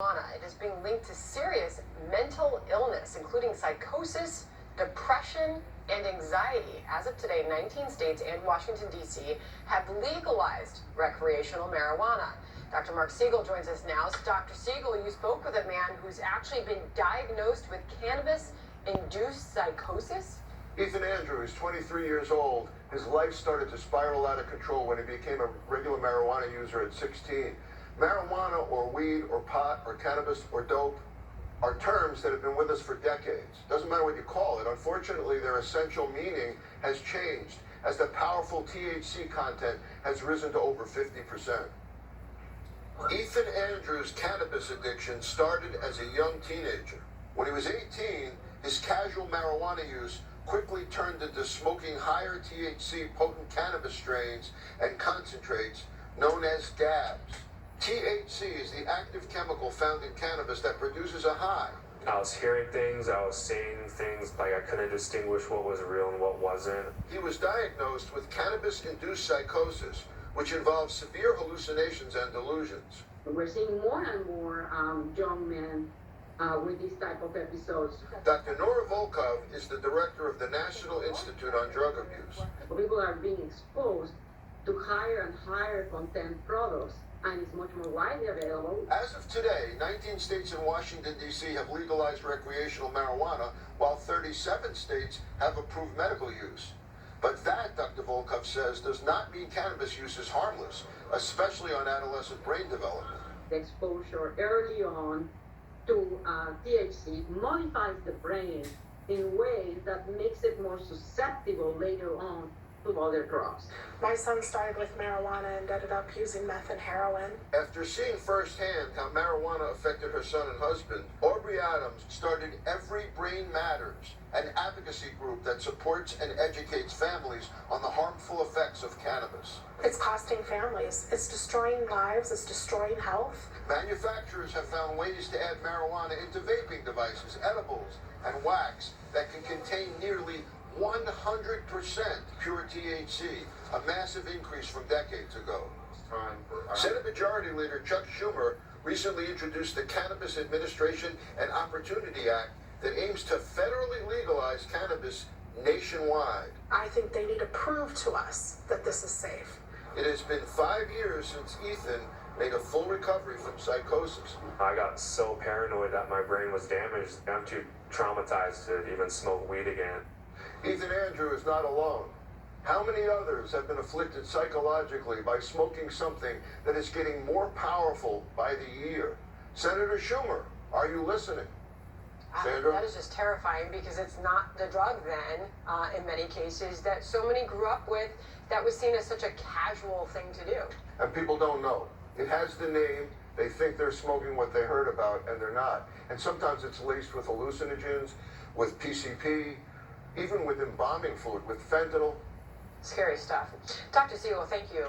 It is being linked to serious mental illness, including psychosis, depression, and anxiety. As of today, 19 states and Washington, D.C. have legalized recreational marijuana. Dr. Mark Siegel joins us now. So, Dr. Siegel, you spoke with a man who's actually been diagnosed with cannabis-induced psychosis? Ethan Andrew is 23 years old. His life started to spiral out of control when he became a regular marijuana user at 16. Marijuana or weed or pot or cannabis or dope are terms that have been with us for decades. Doesn't matter what you call it. Unfortunately, their essential meaning has changed as the powerful THC content has risen to over 50%. Ethan Andrew's cannabis addiction started as a young teenager. When he was 18, his casual marijuana use quickly turned into smoking higher THC potent cannabis strains and concentrates known as dabs. THC is the active chemical found in cannabis that produces a high. I was hearing things, I was seeing things, like I couldn't distinguish what was real and what wasn't. He was diagnosed with cannabis-induced psychosis, which involves severe hallucinations and delusions. We're seeing more and more young men with these type of episodes. Dr. Nora Volkov is the director of the National Institute on Drug Abuse. People are being exposed to higher and higher content products, and it's much more widely available. As of today, 19 states and Washington, D.C. have legalized recreational marijuana, while 37 states have approved medical use. But that, Dr. Volkov says, does not mean cannabis use is harmless, especially on adolescent brain development. The exposure early on to THC modifies the brain in ways that makes it more susceptible later on to other drugs. My son started with marijuana and ended up using meth and heroin. After seeing firsthand how marijuana affected her son and husband, Aubrey Adams started Every Brain Matters, an advocacy group that supports and educates families on the harmful effects of cannabis. It's costing families. It's destroying lives. It's destroying health. Manufacturers have found ways to add marijuana into vaping devices, edibles, and wax that can contain nearly 100% pure THC, a massive increase from decades ago. Senate Majority Leader Chuck Schumer recently introduced the Cannabis Administration and Opportunity Act that aims to federally legalize cannabis nationwide. I think they need to prove to us that this is safe. It has been 5 years since Ethan made a full recovery from psychosis. I got so paranoid that my brain was damaged. I'm too traumatized to even smoke weed again. Ethan Andrew is not alone. How many others have been afflicted psychologically by smoking something that is getting more powerful by the year? Senator Schumer, are you listening? Sandra? That is just terrifying because it's not the drug then, in many cases, that so many grew up with that was seen as such a casual thing to do. And people don't know. It has the name. They think they're smoking what they heard about, and they're not. And sometimes it's laced with hallucinogens, with PCP, even with embalming fluid, with fentanyl. Scary stuff. Dr. Siegel, thank you.